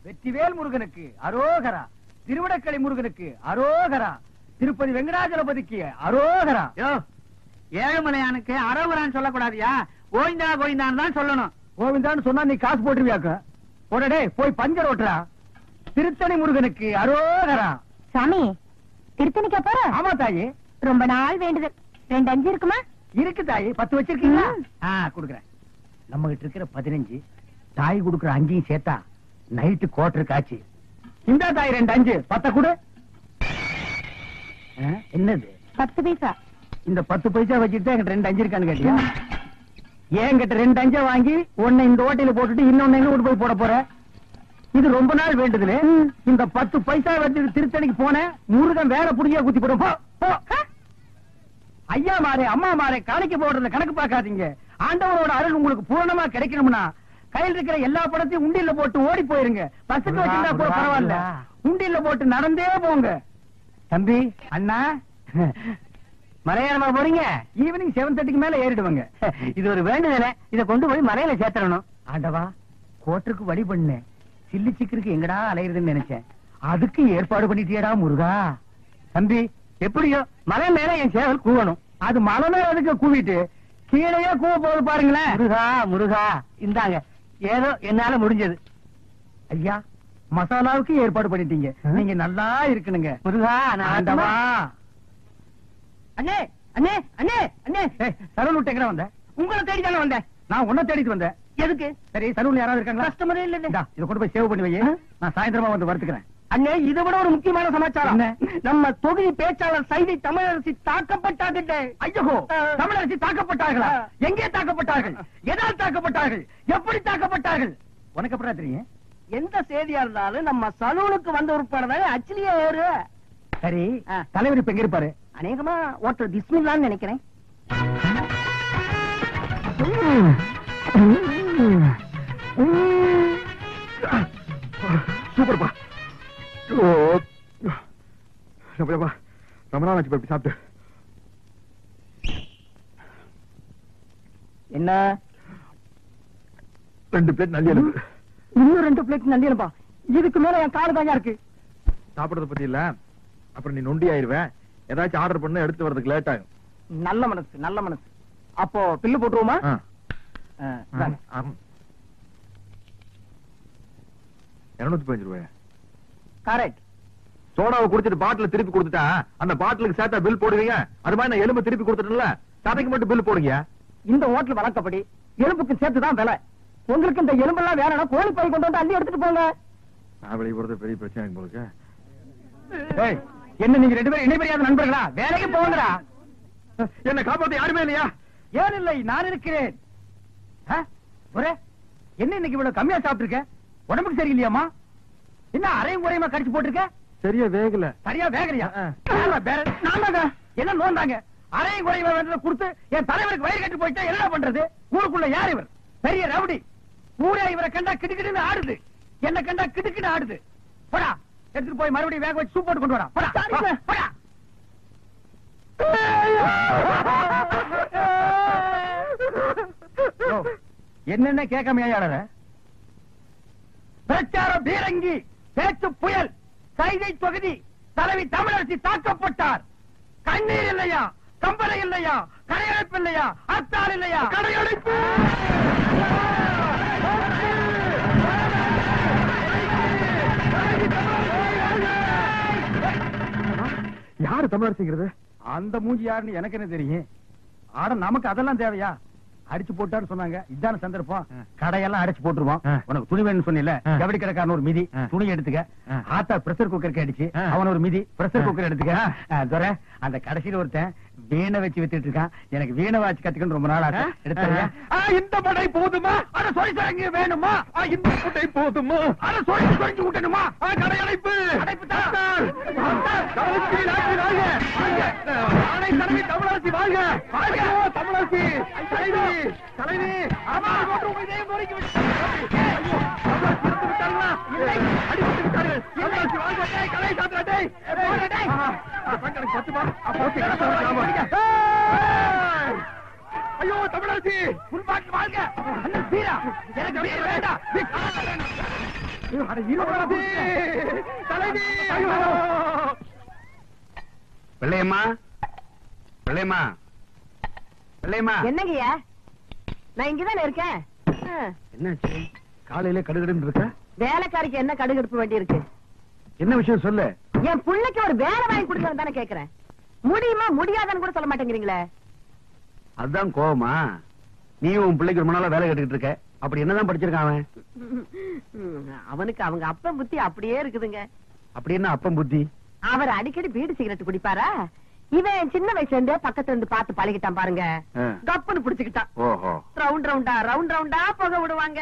வெற்றிவேல் முருகனுக்கு அரோகரா, திருவிடக்கலை முருகனுக்கு அரோகரா, திருப்பதி வெங்கடாஜலபதிக்கு அரோகரா. ஏழுமலையானுக்கு அரோகரான்னு சொல்லக்கூடாதியா, கோவிந்தா கோவிந்தான்னு தான் சொல்லணும். கோவிந்தான்னு சொன்னா நீ காசு போட்டுருவியாக்க. உடனே போய் பஞ்சர் ஓட்டுறா. திருத்தணி முருகனுக்கு அரோகரா. சாமி, திருத்தணிக்கா போற? ஆமா தாயி, ரொம்ப நாள் வேண்டுதல். 2 5 இருக்குமா? இருக்கு தாயி. 10 வச்சிருக்கீங்களா? குடுக்குறேன். நம்ம கிட்ட இருக்கிற 15, தாய் குடுக்குற 5 சேர்த்தா நைட்டு கோட்டருக்கு ஆச்சு. இந்த தாய் 2 5 10 கொடு. என்னது 10 பைசா? இந்த 10 பைசா வச்சுட்டு என்கிட்ட 2 5 இருக்கான்னு கேட்டியா? என்கிட்ட 2 5 வாங்கி ஒன்னு இந்த ஓட்டையில போட்டுட்டு இன்னொன்னு எங்க கொண்டு போய் போட போற? இது ரொம்ப நாள் வேண்டுதுல. இந்த 10 பைசா வச்சு திருத்தணிக்கு போன முருகன் வேற புடியா குத்தி போடும். ஐயா மாறே அம்மா மாறே காணிக்க போடுறத கணக்கு பார்க்காதீங்க. ஆண்டவரோட அருள் உங்களுக்கு பூரணமா கிடைக்கணும்னா கையில் இருக்கிற எல்லா படத்தையும் உண்டியல்ல போட்டு ஓடி போயிருங்க. பஸ்ஸுக்கு வச்சிருந்தா கூட பரவாயில்ல, உண்டியல்ல போட்டு நடந்தே போங்க. தம்பி, அண்ணா, மலையாளமா போறீங்க? ஈவினிங் 7:30க்கு மேல ஏறிடுவாங்க. இது ஒரு வேண்டுதல, இத கொண்டு போய் மலையில சேர்த்தணும். ஆண்டவா, கோட்டருக்கு வழி பண்ணு. சில்லி சிக்கருக்கு எங்கடா அலையுதுன்னு நினைச்சேன். அதுக்கு ஏற்பாடு பண்ணிட்டியடா முருகா. தம்பி, எப்படியோ மலை மேல என் சேவல் கூவணும். அது மலை மேல அதுக்கு கூவிட்டு கீழே கூவ போது பாருங்களேன். முருகா முருகா, இந்தாங்க ஏதோ என்னால முடிஞ்சது. ஐயா, மசாலாவுக்கு ஏற்பாடு பண்ணிட்டீங்க. நீங்க நல்லா இருக்கணுங்க முருகா. ஆண்டவா. அண்ணே அண்ணே அண்ணே அண்ணே, சலூன் விட்டு எங்க வந்த? உங்களை தேடி தானே வந்தேன். நான் உன்னை தேடிட்டு வந்தேன். எதுக்கு? சரி, சலூன்ல யாராவது இருக்காங்களா? கஸ்டமரே இல்ல. இதை கொண்டு போய் சேவ் பண்ணி வை. நான் சாயந்தரமா வந்து வருத்துக்கிறேன். அண்ணே, இதை விட ஒரு முக்கியமான சமாச்சாரம். நம்ம தொகுதி பேச்சாளர் சைதை தமிழரசி தாக்கப்பட்டார்கள். ஐயோ, தமிழரசி தாக்கப்பட்டார்களா? எங்கே தாக்கப்பட்டார்கள்? எதால் தாக்கப்பட்டார்கள்? எப்படி தாக்கப்பட்டார்கள்? உனக்கு எப்படி தெரியும்? எந்த செய்தியா இருந்தாலும் நம்ம சலூனுக்கு வந்த உட்படதான் அச்சிலியே ஏறு. சரி, தலைவர் இப்ப எங்க இருப்பாரு? அநேகமா ஓட்டர் பிஸ்மில்லான்னு நினைக்கிறேன். சூப்பர்ப்பா. ரொம்ப நாள் ஆச்சு சாப்பிட்டு. என்ன? 2 பிளேட் நல்லி எலும்பு. இன்னும் 2 பிளேட் நல்லி எலும்பா? இதுக்கு மேல என் கால தாயா இருக்கு. சாப்பிடறத பத்தி இல்ல, அப்புறம் நீ நொண்டி ஆயிருவேன். ஏதாச்சும் ஆர்டர் பண்ண எடுத்து வரதுக்கு லேட் ஆகும். நல்ல மனசு, நல்ல மனசு. அப்போ பில்லு போட்டுருவோமா? 215 ரூபாய். கரெக்ட். சோடாவை குடிச்சிட்டு பாட்டில திருப்பி கொடுத்துட்டா அந்த பாட்டிலுக்கு சேர்த்தா பில் போடுவீங்க. அது மாதிரி நான் எலும்பு திருப்பி கொடுத்துட்டேன்ல, சதைக்கு மட்டும் பில் போடுங்க. இந்த ஹோட்டல் வழக்கப்படி எலும்புக்கு சேர்த்துதான் விலை. உங்களுக்கு இந்த எலும்பெல்லாம் வேணும்னா கோழி பை கொண்டு வந்து அள்ளி எடுத்துட்டு போங்க. நான் வெளியே போறது பெரிய பிரச்சனை உங்களுக்கு. என்ன நீங்க 2 பேரும் இணைபெரியாத நண்பர்களா? வேலைக்கு போங்கடா. என்ன காப்பாத்த யாருமே இல்லையா? ஏன் இல்லை, நான் இருக்கிறேன். என்ன இன்னைக்கு இவ்வளவு கம்மியா சாப்பிட்டுருக்க? உடம்புக்கு சரியில்லையாமா? என்ன அரையும் குறையுமா கடிச்சு போட்டிருக்க? சரியா வேகல. சரியா வேகலையா? என்ன நோந்தாங்க? அரையும் குறையுமா கொடுத்து என் தலைவருக்கு வயிறு கட்டி போயிட்டா என்ன பண்றது? ஊருக்குள்ள யார் இவர்? பெரிய ரவுடி. ஊரே இவரை கண்டா கிடுக்கிடுன்னு ஆடுது. என்ன கண்டா கிடுக்கிட்டு ஆடுது. போடா, எடுத்துட்டு போய் மறுபடியும் வேக வச்சு சூப் போட்டு கொண்டு வரா. போடா. என்னென்ன கேட்காம ஆடுற? பிரச்சார பீரங்கி, பேச்சு புயல், சைதை தொகுதி தலைவி தமிழரசி தாக்கப்பட்டார். கண்ணீர் இல்லையா? கம்பளை இல்லையா? கடையடைப்பு இல்லையா? அத்தால் இல்லையா? கடையடைப்பு. யாரு தமிழரசிங்கிறது? அந்த மூஞ்சி யாருன்னு எனக்கு என்ன தெரியும்? ஆட நமக்கு அதெல்லாம் தேவையா? அடிச்சு போட்டான்னு சொன்னாங்க. இதான சந்தர்ப்பம். கடையெல்லாம் அடிச்சு போட்டுருவோம். உனக்கு துணி வேணும்னு சொன்னில, ஜவுளி கடைக்காரன் ஒரு மிதி துணி எடுத்துக்க. ஆத்தா பிரஷர் குக்கருக்கு அடிச்சு அவன் ஒரு மிதி பிரஷர் குக்கர் எடுத்துக்க. அந்த கடைசியில ஒருத்தன் வீணை வச்சு வித்துட்டு இருக்கான். எனக்கு வீணை வாச்சு கத்துக்கணும் ரொம்ப நாள் ஆசை. எடுத்துறியா? இந்த படை போதுமா? அத சொல்லி தரங்க வேணுமா? இந்த படை போதுமா? அத சொல்லி சொல்லி விட்டணுமா? கடையடைப்பு. தமிழரசி வாழ்க. தமிழரசி தலைவி. ஐயோ தமிழரசி வாழ்க. எனக்கு வேண்டாம். பிள்ளையம்மா பிள்ளையம்மா பிள்ளையம்மா என்னங்கய்யா, நான் இங்கதானே இருக்கேன். என்னாச்சு காலையில கடுகடுன்னு இருக்க? வேலைக்காரிக்கு என்ன கடுகெடுப்பு வேண்டி இருக்கு? என்ன விஷயம் சொல்லு. என் பிள்ளைக்கு ஒரு வேலை வாங்கி கொடுக்கணும் தானே கேக்குறேன். முடியுமா முடியாதான்னு கூட சொல்ல மாட்டேங்கிறீங்களே. அதுதான் கோவமா? நீ உன் பிள்ளைக்கு ரொம்ப நாளா வேலை கேட்டுக்கிட்டு இருக்க. அப்படி என்னதான் படிச்சிருக்கான் அவன்? அவனுக்கு அவங்க அப்பன் புத்தி அப்படியே இருக்குதுங்க. அப்படி என்ன அப்பம் புத்தி? அவர் அடிக்கடி பீடி சிகரெட் குடிப்பாரா, இவன் சின்ன வயசுல இருந்தே பக்கத்துல இருந்து பார்த்து பழகிட்டான் பாருங்க. கப்புன்னு புடிச்சுக்கிட்டான். ஓஹோ. ரவுண்ட் ரவுண்டா புகை விடுவாங்க.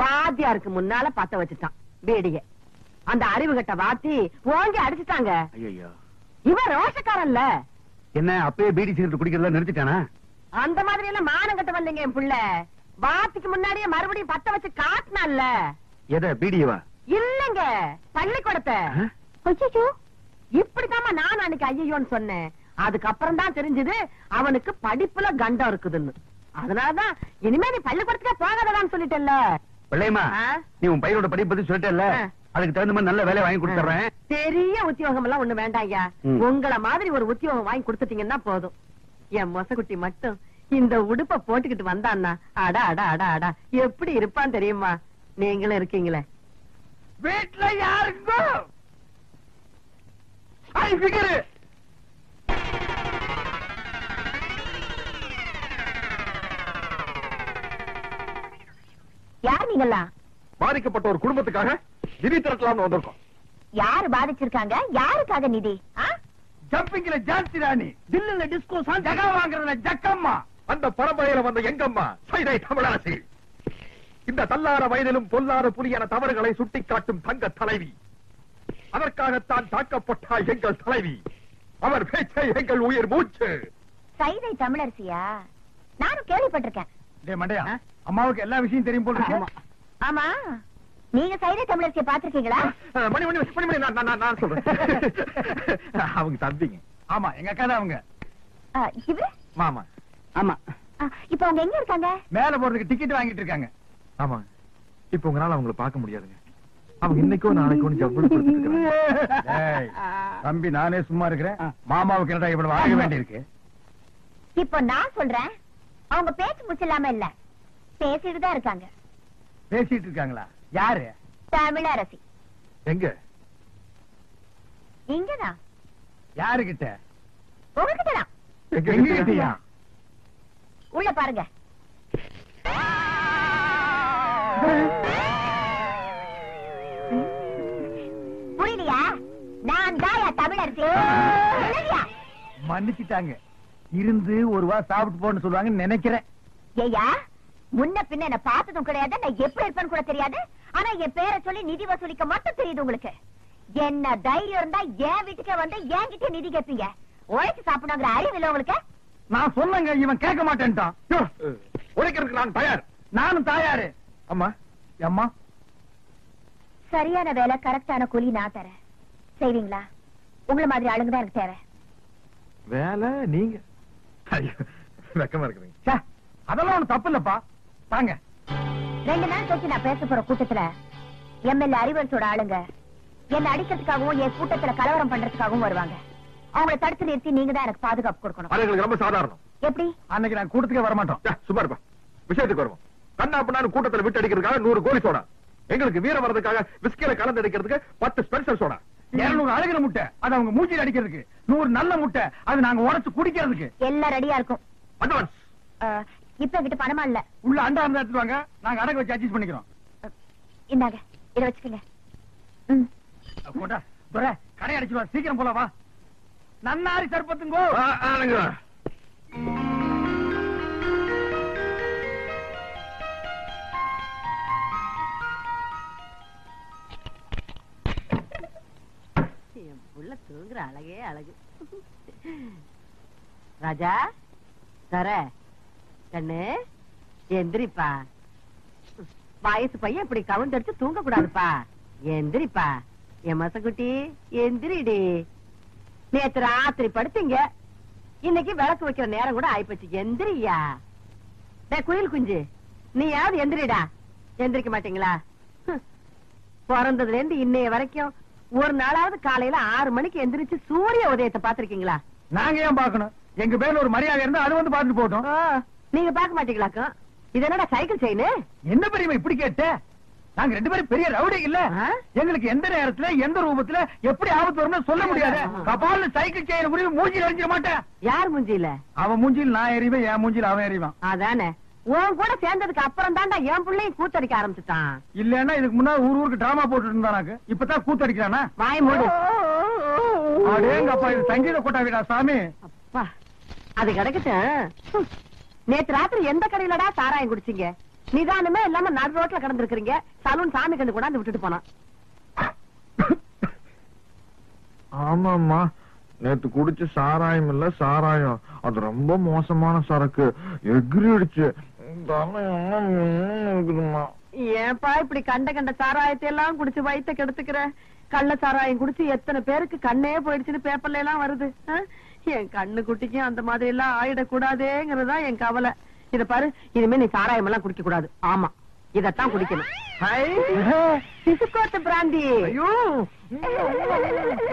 வாத்தியாருக்கு முன்னால பத்த வச்சுட்டான் பீடிய. அந்த அறிவு கட்ட வாத்தி ஓங்கி அடிச்சுட்டாங்க. ஐயோ, இவன் ரோஷக்காரன்ல. என்ன அப்பயே பீடி சிகரெட் குடிக்கிறதா நிறுத்திட்டானா? அந்த மாதிரி எல்லாம் மானம் கட்ட வரலைங்க என் புள்ள. வாத்திக்கு முன்னாடியே மறுபடியும் பத்த வச்சு காட்டினான்ல. எதை, பீடியவா? இல்லங்க, பள்ளிக்கூடத்தை. ஐயோ, இப்படித்தாமா நான் அன்னைக்கு ஐயோன்னு சொன்னேன். அதுக்கப்புறம் தான் தெரிஞ்சது அவனுக்கு படிப்புல கண்டம் இருக்குதுன்னு. அதனாலதான் இனிமே நீ பள்ளிக்கூடத்துக்கே போகாததான்னு சொல்லிட்டேல்ல. பிள்ளையம்மா, நீ உன் பையனோட படிப்பு பத்தி சொல்லிட்டேல்ல, அதுக்கு தகுந்த மாதிரி நல்ல வேலையை வாங்கி கொடுத்துறேன். பெரிய உத்தியோகம் எல்லாம் ஒண்ணு வேண்டாம் ஐயா. உங்கள மாதிரி ஒரு உத்தியோகம் வாங்கி கொடுத்துட்டீங்கன்னா போதும். என் மொசக்குட்டி மட்டும் இந்த உடுப்ப போட்டுக்கிட்டு வந்தான்னா அடா அடா அடா அடா எப்படி இருப்பான் தெரியுமா? நீங்களும் இருக்கீங்களே. வீட்டுல யாருக்கும் யார் நீங்களா? பாதிக்கப்பட்ட ஒரு குடும்பத்துக்காக நிதி திரட்டலாம்னு வந்திருக்கோம். யாரு பாதிச்சிருக்காங்க? யாருக்காக நிதி? ஜம்பிங்ல ஜான்சி ராணி, தில்லுல டிஸ்கோ சான், ஜகா வாங்குறதுல ஜக்கம்மா. அந்த பரம்பரையில வந்த எங்கம்மா சைதை தமிழரசி. இந்த தள்ளார வயதிலும் பொல்லாத புலியான தவறுகளை சுட்டிக்காட்டும் தங்க தலைவி. அதற்காகத்தான் தாக்கப்பட்டால் எங்கள் தலைவி. அவர் பேச்சை எங்கள் உயிர் மூச்சு. சைதை தமிழரசியா? நானும் கேள்விப்பட்டிருக்கேன். டேய் மண்டையா, அம்மாவுக்கு எல்லா விஷயம் தெரியும் போல இருக்கு. ஆமா, நீங்க சைதை தமிழரசியை பாத்திருக்கீங்களா? மணி மணி மணி மணி நான் சொல்றேன். அவங்க தம்பிங்க. ஆமா, எங்க அக்கா தான் அவங்க. இவரு? மாமா. ஆமா. இப்ப அவங்க எங்க இருக்காங்க? மேல போறதுக்கு டிக்கெட் வாங்கிட்டு இருக்காங்க. ஆமா, இப்ப உங்களால அவங்களை பார்க்க முடியாதுங்க. அவங்க இன்னைக்கோ நாளைக்கோ ஜவ்வளவு கொடுத்துட்டு டேய், தம்பி நானே சும்மா இருக்கிறேன். மாமாவுக்கு என்னடா இவ்வளவு வாங்க வேண்டியிருக்கு? இப்போ நான் சொல்றேன், அவங்க பேச்சு முச்சில்லாம இல்ல, பேசிட்டு தான் இருக்காங்க. பேசிட்டு இருக்காங்களா? யாரு? தமிழரசி. எங்க? இங்கதான். யாருகிட்ட? உங்ககிட்டதான். எங்க கிட்டயா? உள்ள பாருங்க. புரியலையா? நான் தாயா தமிழரசி. மன்னிச்சுட்டாங்க. இருந்து ஒரு வா சாப்பிட்டு போன்னு சொல்லுவாங்கன்னு நினைக்கிறேன். ஏயா, முன்ன பின்ன என்ன பார்த்ததும் கிடையாது, நான் எப்படி இருப்பேன்னு கூட தெரியாது. ஆனா என் பேரை சொல்லி நிதி வசூலிக்க மட்டும் தெரியுது உங்களுக்கு. என்ன தைரியம் இருந்தா என் வீட்டுக்கே வந்து என்கிட்ட நிதி கேட்பீங்க. உழைச்சு சாப்பிடணுங்கிற அறிவு இல்ல உங்களுக்கு? நான் சொன்னங்க, இவன் கேட்க மாட்டேன்ட்டான். உழைக்கிறதுக்கு நான் தயார். நானும் தயாரு. அம்மா அம்மா, சரியான வேலை கரெக்டான கூலி நான் தரேன். செய்வீங்களா? உங்களை மாதிரி ஆளுங்க தான் எனக்கு தேவை. வேலை நீங்க? வெக்கமா இருக்குதுங்க. அதெல்லாம் ஒண்ணு தப்பு இல்லப்பா. தாங்க. 2 நாள் கழிச்சு நான் பேச போற கூட்டத்துல எம்எல்ஏ அறிவரசோட ஆளுங்க என்ன அடிக்கிறதுக்காகவும் என் கூட்டத்துல கலவரம் பண்றதுக்காகவும் வருவாங்க. அவங்களை தடுத்து நிறுத்தி நீங்க தான் எனக்கு பாதுகாப்பு கொடுக்கணும். அது எங்களுக்கு ரொம்ப சாதாரணம். எப்படி? அன்னைக்கு நான் கூட்டத்துக்கே வர மாட்டோம். சும்மா இருப்பா. விஷயத்துக்கு வருவோம். கண்ணா பண்ணான்னு கூட்டத்துல விட்டு அடிக்கிறதுக்காக 100 கோலி சோடா, எங்களுக்கு வீரம் வர்றதுக்காக விஸ்கில கலந்து அடிக்கிறதுக்கு 10 ஸ்பெஷல் சோடா, 200 அழுகிற முட்டை அது அவங்க மூச்சில் அடிக்கிறதுக்கு, 100 நல்ல முட்டை அது நாங்க உடைச்சு குடிக்கிறதுக்கு. எல்லாம் ரெடியா இருக்கும். அட்வான்ஸ். இப்ப கிட்ட பணமா இல்ல. உள்ள அண்டா இருந்தா எடுத்துவாங்க, நாங்க அடகு வச்சு அட்ஜஸ்ட் பண்ணிக்கிறோம். இந்தாங்க, இத வச்சுக்கங்க. போட்டா துரை கடை அடிச்சுவா, சீக்கிரம் போல வா. நன்னாரி சர்பத்துங்கோ. என் புள்ள தூங்குற அழகே அழகு. ராஜா தர கண்ணு எந்திரிப்பா. வயசு பையன் இப்படி கவுந்தடிச்சு தூங்க கூடாதுப்பா. எந்திரிப்பா என் மசக்குட்டி, எந்திரிடி. நேத்து ராத்திரி படுத்தீங்க, இன்னைக்கு விளக்கு வைக்கிற நேரம் கூட ஆயிப்போச்சு. எந்திரியா குயில் குஞ்சு, நீயாவது எந்திரிடா. எந்திரிக்க மாட்டீங்களா? பிறந்ததுல இருந்து இன்னைய வரைக்கும் ஒரு நாளாவது காலையில 6 மணிக்கு எந்திரிச்சு சூரிய உதயத்தை பாத்திருக்கீங்களா? நாங்க ஏன் பாக்கணும்? எங்க பேர்ல ஒரு மரியாதை இருந்தா அது வந்து பாத்துட்டு போட்டோம். நீங்க பாக்க மாட்டீங்களாக்கும்? இது என்னடா சைக்கிள் செயின்? என்ன பெரியமா இப்படி கேட்ட? நாங்க 2 பேரும் பெரிய ரவுடி இல்ல. எங்களுக்கு எந்த நேரத்துல எந்த ரூபத்துல எப்படி ஆபத்து வரும்னு சொல்ல முடியாது. கபால்ல சைக்கிள் செயின் புரிய மூஞ்சில எரிஞ்சிட மாட்டேன். யார் மூஞ்சில? அவன் மூஞ்சில் நான் எறிவேன், என் மூஞ்சில் அவன் எறிவான். அதானே. உன் கூட சேர்ந்ததுக்கு அப்புறம் தான்டா என் பிள்ளையும் கூத்தடிக்க ஆரம்பிச்சுட்டான். இல்லன்னா இதுக்கு முன்னாடி ஊருக்கு டிராமா போட்டுட்டு இருந்தானாக்கு. இப்பதான் கூத்தடிக்கிறானா? வாய் மூடு. அடேங்கப்பா, இது சங்கீத கொட்டாவிடா சாமி. அப்பா, அது கிடைக்கட்டும். நேத்து ராத்திரி எந்த கடையிலடா சாராயம் குடிச்சீங்க? நிதானமே இல்லாம நடு ரோட்ல கிடந்திருக்கீங்க. சலூன் சாமி கண்டு கொண்டாந்து விட்டுட்டு போனான். ஆமாம்மா, நேத்து குடிச்ச சாராயம் இல்ல சாராயம், அது ரொம்ப மோசமான சரக்கு, எகிரிடுச்சு. ஏன்பா இப்படி கண்ட கண்ட சாராயத்தை எல்லாம் குடிச்சு வயித்த கெடுத்துக்கிற? கள்ள சாராயம் குடிச்சு எத்தனை பேருக்கு கண்ணே போயிடுச்சுன்னு பேப்பர்ல எல்லாம் வருது. என் கண்ணு குட்டிக்கும் அந்த மாதிரி எல்லாம் ஆயிடக்கூடாதேங்கிறதா என் கவலை. இத பாரு, இனிமே நீ சாராயம் எல்லாம் குடிக்க கூடாது. ஆமா, இதத்தான் குடிக்கணும். சிசுக்கோத்து பிராந்தி. ஐயோ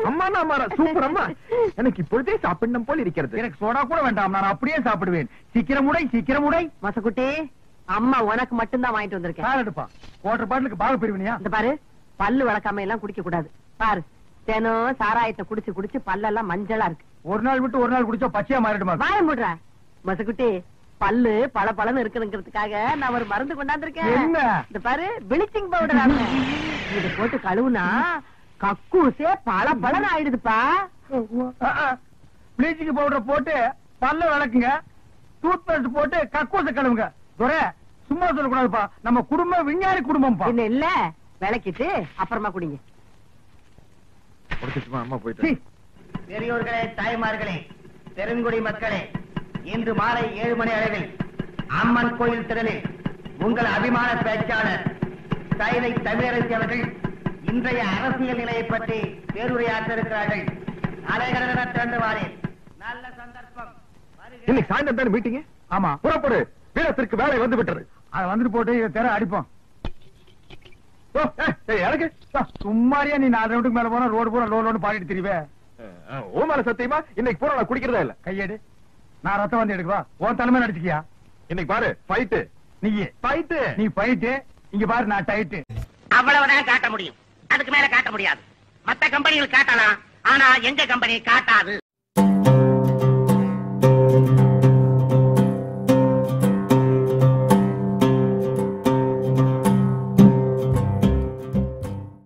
அம்மா, சூப்பர் அம்மா, எனக்கு இப்பொழுதே சாப்பிடணும் போல் இருக்கிறது. எனக்கு சோடா கூட வேண்டாம், நான் அப்படியே சாப்பிடுவேன். சீக்கிரம் உடை, சீக்கிரம் உடை. மசக்குட்டி, அம்மா உனக்கு மட்டும்தான் வாங்கிட்டு வந்திருக்கேன். பால் எடுப்பா. குவார்டர் பாட்டிலுக்கு பாக பிரிவினியா? இந்த பாரு, பல்லு வளர்க்காம எல்லாம் குடிக்க கூடாது. பாரு, தினம் சாராயத்தை குடிச்சு குடிச்சு பல்லெல்லாம் மஞ்சளா இருக்கு. ஒரு நாள் விட்டு ஒரு நாள் குடிச்சா பச்சையா மாறிடுமா? வாய மூடுற மசக்குட்டி. பல்லு பல பலன்னு இருக்குங்கிறதுக்காக நான் ஒரு மருந்து கொண்டாந்துருக்கேன். என்ன? இந்த பாரு, பிளீச்சிங் பவுடர். இது போட்டு கழுவுனா கக்கூசே பல பலன்னு ஆயிடுதுப்பா. பிளீச்சிங் பவுடர் போட்டு பல்ல விளக்குங்க, டூத் பேஸ்ட் போட்டு கக்கூச கழுவுங்க. துரை, சும்மா சொல்லக்கூடாதுப்பா. நம்ம குடும்பம் விஞ்ஞானி குடும்பம். என்ன இல்ல, விளக்கிட்டு அப்புறமா குடிங்க. அம்மா போயிட்டு. பெரியோர்களே, தாய்மார்களே, பெருங்குடி மக்களே, இன்று மாலை 7 மணி அளவில் அம்மன் கோயில் திடலில் உங்கள் அபிமான பேச்சாளர் சைதை தமிழரசி அவர்கள் இன்றைய அரசியல் நிலையை பற்றி பேருரையாற்ற இருக்கிறார்கள். அலைகள திறந்து வாரேன். நல்ல சந்தர்ப்பம். இன்னைக்கு சாயந்தரம் தானே மீட்டிங்? ஆமா, புறப்படு. வீரத்திற்கு வேலை வந்து விட்டது. அதை வந்துட்டு போட்டு இதை தெர அடிப்போம். எனக்கு சும்மாரியா நீ 4 ரவுண்டுக்கு மேல போனா ரோடு பூரா லோடு பாடிட்டு திரிவே. ஓ மேல சத்தியமா இன்னைக்கு பூரா நான் குடிக்கிறதா இல்ல. கையெடு. நான் ரத்தம் வந்து எடுக்குவா. உன் தலைமை நடிச்சுக்கியா? இன்னைக்கு பாரு, ஃபைட். நீ ஃபைட். நீ ஃபைட். இங்க பாரு, நான் டைட். அவ்வளவுதான் காட்ட முடியும், அதுக்கு மேல காட்ட முடியாது. மத்த கம்பெனிகள் காட்டலாம், ஆனா எங்க கம்பெனி காட்டாது.